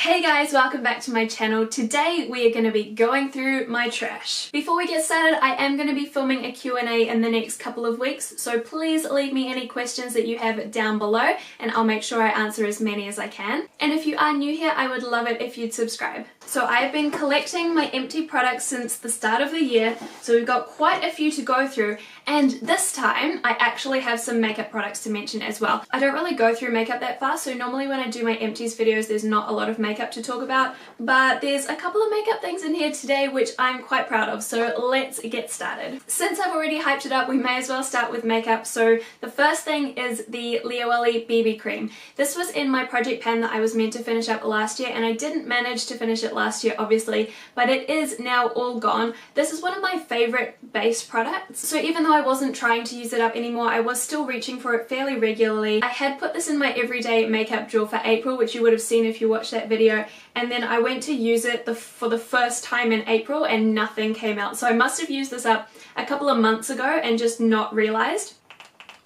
Hey guys, welcome back to my channel. Today we are going to be going through my trash. Before we get started, I am going to be filming a Q&A in the next couple of weeks, so please leave me any questions that you have down below and I'll make sure I answer as many as I can. And if you are new here, I would love it if you'd subscribe. So I have been collecting my empty products since the start of the year, so we've got quite a few to go through, and this time I actually have some makeup products to mention as well. I don't really go through makeup that fast, so normally when I do my empties videos there's not a lot of makeup to talk about, but there's a couple of makeup things in here today which I'm quite proud of, so let's get started. Since I've already hyped it up, we may as well start with makeup. So the first thing is the Liawali BB cream. This was in my project pan that I was meant to finish up last year, and I didn't manage to finish it last year obviously, but it is now all gone. This is one of my favorite base products, so even though I wasn't trying to use it up anymore, I was still reaching for it fairly regularly. I had put this in my everyday makeup drawer for April, which you would have seen if you watched that video, and then I went to use it for the first time in April and nothing came out. So I must have used this up a couple of months ago and just not realized.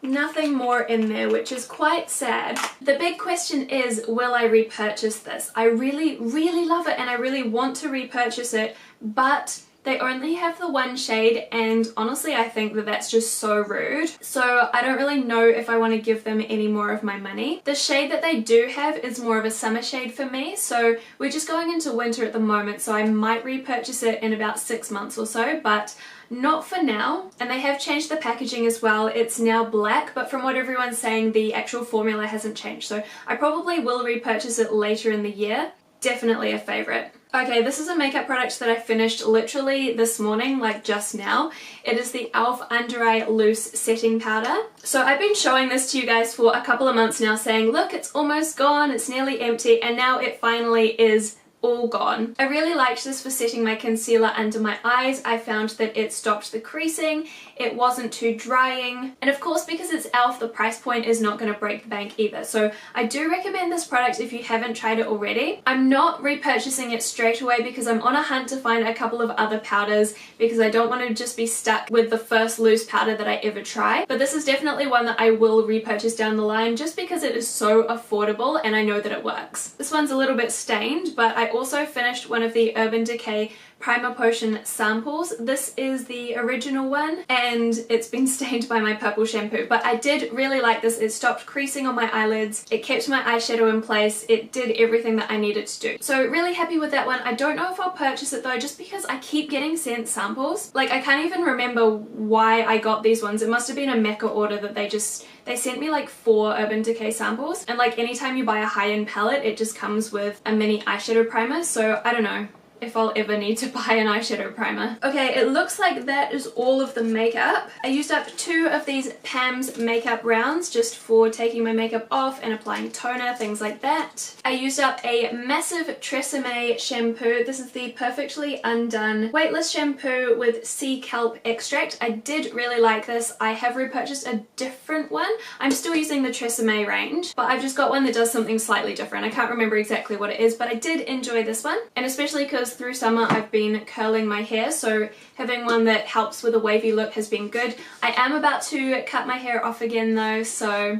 Nothing more in there, which is quite sad. The big question is, will I repurchase this? I really love it and I really want to repurchase it, but they only have the one shade, and honestly I think that that's just so rude. So I don't really know if I want to give them any more of my money. The shade that they do have is more of a summer shade for me, so we're just going into winter at the moment, so I might repurchase it in about 6 months or so, but not for now. And they have changed the packaging as well. It's now black, but from what everyone's saying, the actual formula hasn't changed, so I probably will repurchase it later in the year. Definitely a favorite. Okay, this is a makeup product that I finished literally this morning, like just now. It is the e.l.f. Under Eye Loose Setting Powder. So I've been showing this to you guys for a couple of months now, saying, look, it's almost gone, it's nearly empty, and now it finally is all gone. I really liked this for setting my concealer under my eyes. I found that it stopped the creasing, it wasn't too drying, and of course because it's e.l.f. the price point is not going to break the bank either. So I do recommend this product if you haven't tried it already. I'm not repurchasing it straight away because I'm on a hunt to find a couple of other powders, because I don't want to just be stuck with the first loose powder that I ever try. But this is definitely one that I will repurchase down the line just because it is so affordable and I know that it works. This one's a little bit stained, but I also finished one of the Urban Decay Primer Potion samples. This is the original one and it's been stained by my purple shampoo, but I did really like this. It stopped creasing on my eyelids, it kept my eyeshadow in place, it did everything that I needed to do. So really happy with that one. I don't know if I'll purchase it though, just because I keep getting sent samples. Like, I can't even remember why I got these ones. It must have been a Mecca order that they sent me like 4 Urban Decay samples, and like anytime you buy a high-end palette it just comes with a mini eyeshadow primer, so I don't know if I'll ever need to buy an eyeshadow primer. Okay, it looks like that is all of the makeup. I used up 2 of these Pam's makeup rounds just for taking my makeup off and applying toner, things like that. I used up a massive Tresemme shampoo. This is the Perfectly Undone Weightless Shampoo with sea kelp extract. I did really like this. I have repurchased a different one. I'm still using the Tresemme range, but I've just got one that does something slightly different. I can't remember exactly what it is, but I did enjoy this one, and especially because through summer I've been curling my hair, so having one that helps with a wavy look has been good. I am about to cut my hair off again though, so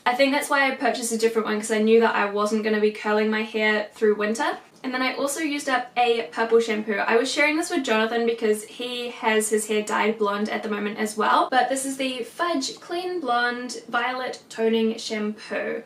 I think that's why I purchased a different one, because I knew that I wasn't going to be curling my hair through winter. And then I also used up a purple shampoo. I was sharing this with Jonathan because he has his hair dyed blonde at the moment as well, but this is the Fudge Clean Blonde Violet Toning Shampoo.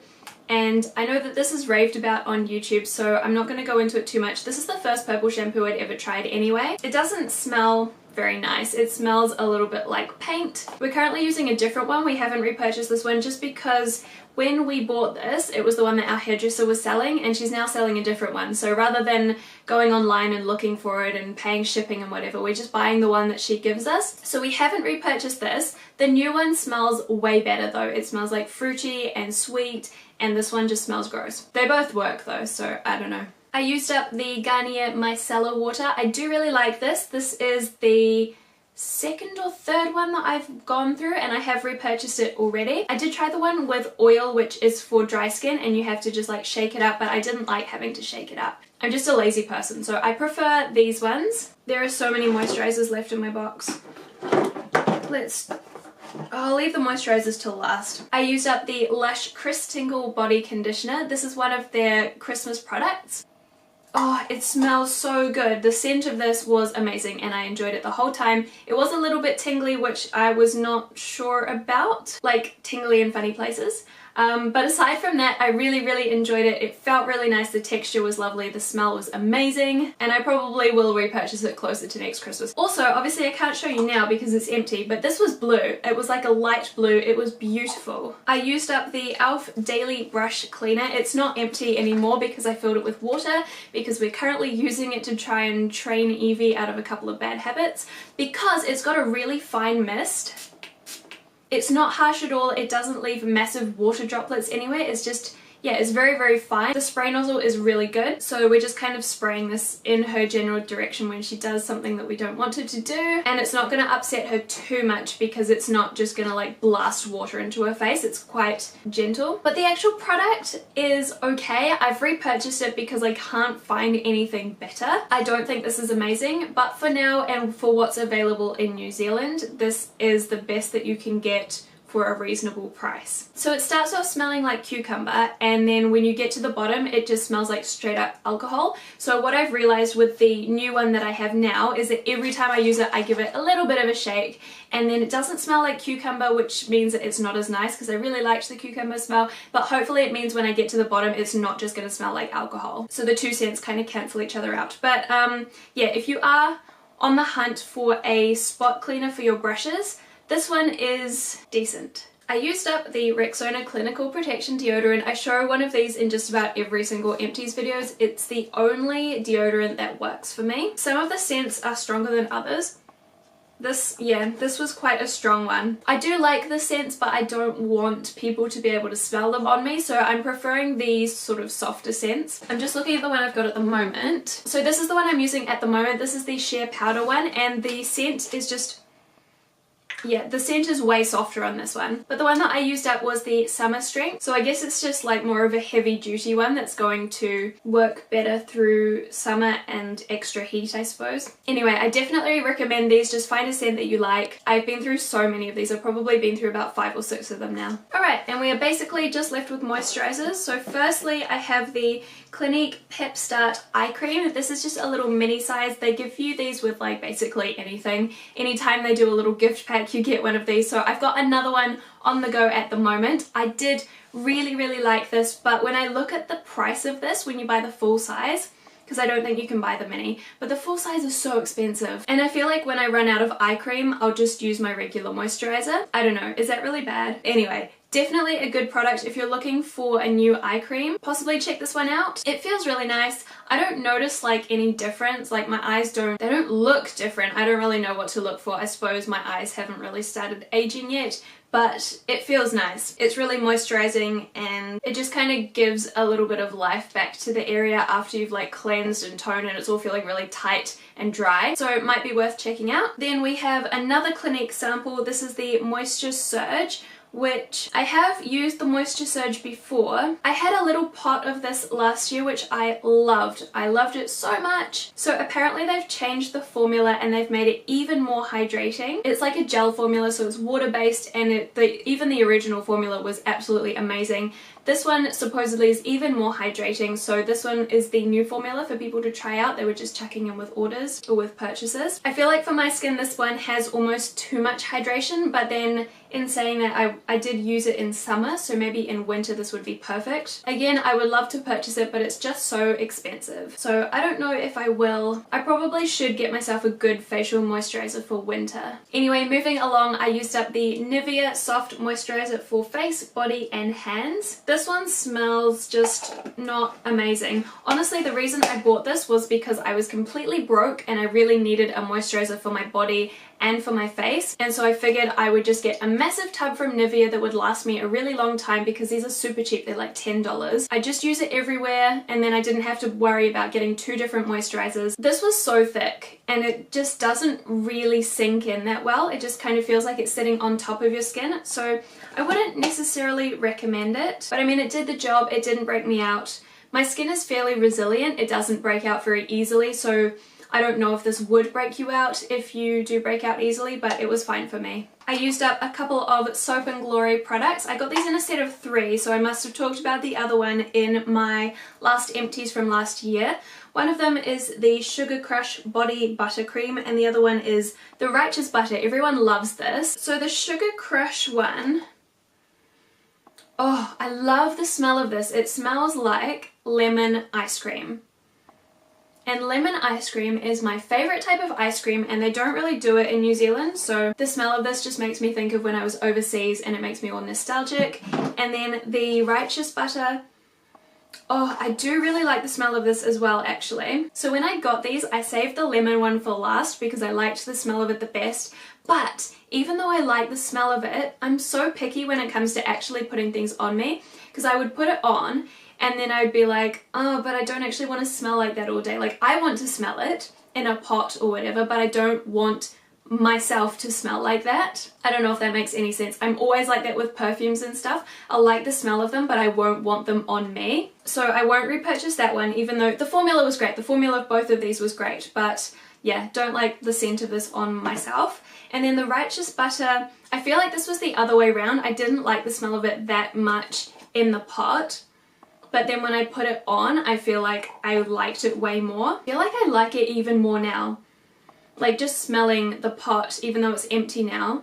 And I know that this is raved about on YouTube, so I'm not going to go into it too much. This is the first purple shampoo I'd ever tried anyway. It doesn't smell very nice. It smells a little bit like paint. We're currently using a different one. We haven't repurchased this one just because when we bought this, it was the one that our hairdresser was selling, and she's now selling a different one. So rather than going online and looking for it and paying shipping and whatever, we're just buying the one that she gives us. So we haven't repurchased this. The new one smells way better though. It smells like fruity and sweet, and this one just smells gross. They both work though, so I don't know. I used up the Garnier Micellar Water. I do really like this. This is the second or third one that I've gone through, and I have repurchased it already. I did try the one with oil, which is for dry skin, and you have to just like shake it up, but I didn't like having to shake it up. I'm just a lazy person, so I prefer these ones. There are so many moisturizers left in my box. Let's I'll leave the moisturizers till last. I used up the Lush Crisp Tingle Body Conditioner. This is one of their Christmas products. Oh, it smells so good. The scent of this was amazing and I enjoyed it the whole time. It was a little bit tingly, which I was not sure about, like tingly in funny places. But aside from that, I really enjoyed it. It felt really nice, the texture was lovely, the smell was amazing, and I probably will repurchase it closer to next Christmas. Also, obviously I can't show you now because it's empty, but this was blue. It was like a light blue. It was beautiful. I used up the e.l.f. Daily Brush Cleaner. It's not empty anymore because I filled it with water because we're currently using it to try and train Evie out of a couple of bad habits because it's got a really fine mist. It's not harsh at all, it doesn't leave massive water droplets anywhere, it's just, yeah, it's very fine. The spray nozzle is really good, so we're just kind of spraying this in her general direction when she does something that we don't want her to do, and it's not going to upset her too much because it's not just going to like blast water into her face, it's quite gentle. But the actual product is okay. I've repurchased it because I can't find anything better. I don't think this is amazing, but for now and for what's available in New Zealand, this is the best that you can get for a reasonable price. So it starts off smelling like cucumber, and then when you get to the bottom it just smells like straight up alcohol. So what I've realized with the new one that I have now is that every time I use it I give it a little bit of a shake, and then it doesn't smell like cucumber, which means that it's not as nice because I really liked the cucumber smell, but hopefully it means when I get to the bottom it's not just going to smell like alcohol. So the two scents kind of cancel each other out. But yeah, if you are on the hunt for a spot cleaner for your brushes, this one is decent. I used up the Rexona Clinical Protection Deodorant. I show one of these in just about every single Empties videos. It's the only deodorant that works for me. Some of the scents are stronger than others. This was quite a strong one. I do like the scents, but I don't want people to be able to smell them on me, so I'm preferring these sort of softer scents. I'm just looking at the one I've got at the moment. So this is the one I'm using at the moment. This is the Sheer Powder one, and the scent is just, yeah, the scent is way softer on this one. But the one that I used up was the Summer Strength. So I guess it's just like more of a heavy duty one that's going to work better through summer and extra heat, I suppose. Anyway, I definitely recommend these. Just find a scent that you like. I've been through so many of these. I've probably been through about 5 or 6 of them now. Alright, and we are basically just left with moisturizers. So firstly, I have the Clinique Pep Start Eye Cream. This is just a little mini size. They give you these with like basically anything. Anytime they do a little gift pack, you get one of these. So I've got another one on the go at the moment. I did really like this, but when I look at the price of this when you buy the full size, because I don't think you can buy the mini, but the full size is so expensive, and I feel like when I run out of eye cream I'll just use my regular moisturizer. I don't know, is that really bad? Anyway, definitely a good product if you're looking for a new eye cream. Possibly check this one out. It feels really nice. I don't notice like any difference, like my eyes they don't look different. I don't really know what to look for. I suppose my eyes haven't really started aging yet, but it feels nice. It's really moisturizing and it just kind of gives a little bit of life back to the area after you've like cleansed and toned and it's all feeling really tight and dry. So it might be worth checking out. Then we have another Clinique sample. This is the Moisture Surge, which I have used the Moisture Surge before. I had a little pot of this last year which I loved. I loved it so much. So apparently they've changed the formula and they've made it even more hydrating. It's like a gel formula, so it's water based, and even the original formula was absolutely amazing. This one supposedly is even more hydrating, so this one is the new formula for people to try out. They were just chucking in with orders or with purchases. I feel like for my skin this one has almost too much hydration, but then in saying that I did use it in summer, so maybe in winter this would be perfect. Again, I would love to purchase it, but it's just so expensive. So I don't know if I will. I probably should get myself a good facial moisturizer for winter. Anyway, moving along, I used up the Nivea Soft Moisturizer for face, body and hands. This one smells just not amazing. Honestly, the reason I bought this was because I was completely broke and I really needed a moisturizer for my body and for my face, and so I figured I would just get a massive tub from Nivea that would last me a really long time because these are super cheap. They're like $10. I just use it everywhere and then I didn't have to worry about getting 2 different moisturizers. This was so thick and it just doesn't really sink in that well. It just kind of feels like it's sitting on top of your skin, so I wouldn't necessarily recommend it, but I mean it did the job. It didn't break me out. My skin is fairly resilient. It doesn't break out very easily, so I don't know if this would break you out if you do break out easily, but it was fine for me. I used up a couple of Soap and Glory products. I got these in a set of 3, so I must have talked about the other one in my last empties from last year. One of them is the Sugar Crush Body Buttercream and the other one is the Righteous Butter. Everyone loves this. So the Sugar Crush one, oh, I love the smell of this. It smells like lemon ice cream. And lemon ice cream is my favourite type of ice cream, and they don't really do it in New Zealand, so the smell of this just makes me think of when I was overseas and it makes me all nostalgic. And then the Righteous Butter, oh, I do really like the smell of this as well actually. So when I got these, I saved the lemon one for last because I liked the smell of it the best. But even though I like the smell of it, I'm so picky when it comes to actually putting things on me, because I would put it on and then I'd be like, oh, but I don't actually want to smell like that all day. Like, I want to smell it in a pot or whatever, but I don't want myself to smell like that. I don't know if that makes any sense. I'm always like that with perfumes and stuff. I'll like the smell of them, but I won't want them on me. So I won't repurchase that one, even though the formula was great. The formula of both of these was great, but yeah, don't like the scent of this on myself. And then the Righteous Butter, I feel like this was the other way around. I didn't like the smell of it that much in the pot, but then when I put it on, I feel like I liked it way more. I feel like I like it even more now. Like, just smelling the pot, even though it's empty now,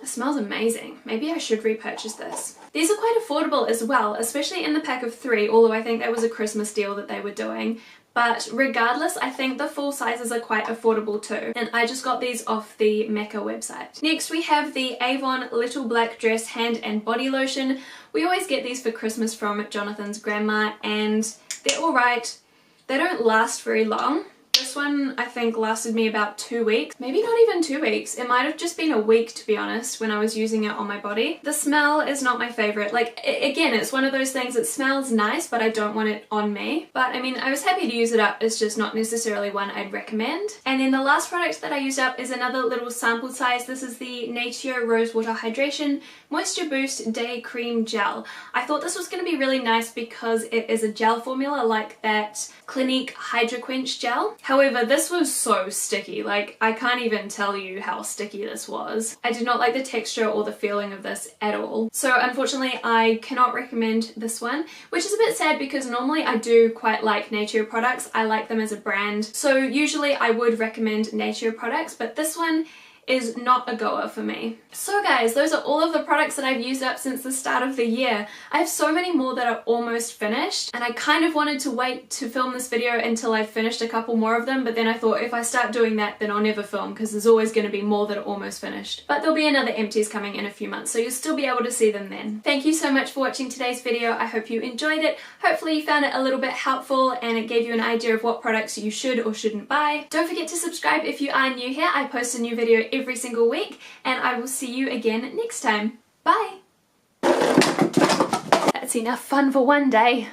it smells amazing. Maybe I should repurchase this. These are quite affordable as well, especially in the pack of 3, although I think that was a Christmas deal that they were doing. But regardless, I think the full sizes are quite affordable too. And I just got these off the Mecca website. Next we have the Avon Little Black Dress Hand and Body Lotion. We always get these for Christmas from Jonathan's grandma and they're alright. They don't last very long. This one I think lasted me about 2 weeks, maybe not even 2 weeks. It might have just been a week, to be honest, when I was using it on my body. The smell is not my favorite. Like, again, it's one of those things that smells nice, but I don't want it on me. But I mean, I was happy to use it up. It's just not necessarily one I'd recommend. And then the last product that I used up is another little sample size. This is the Nature Rosewater Hydration Moisture Boost Day Cream Gel. I thought this was going to be really nice because it is a gel formula like that Clinique Hydro Quench gel. However, this was so sticky. Like, I can't even tell you how sticky this was. I did not like the texture or the feeling of this at all. So unfortunately, I cannot recommend this one, which is a bit sad because normally I do quite like Nature products. I like them as a brand. So usually I would recommend Nature products, but this one is not a goer for me. So guys, those are all of the products that I've used up since the start of the year. I have so many more that are almost finished, and I kind of wanted to wait to film this video until I finished a couple more of them, but then I thought if I start doing that, then I'll never film because there's always going to be more that are almost finished. But there'll be another empties coming in a few months, so you'll still be able to see them then. Thank you so much for watching today's video. I hope you enjoyed it. Hopefully you found it a little bit helpful and it gave you an idea of what products you should or shouldn't buy. Don't forget to subscribe if you are new here. I post a new video every single week, and I will see you again next time. Bye! That's enough fun for one day.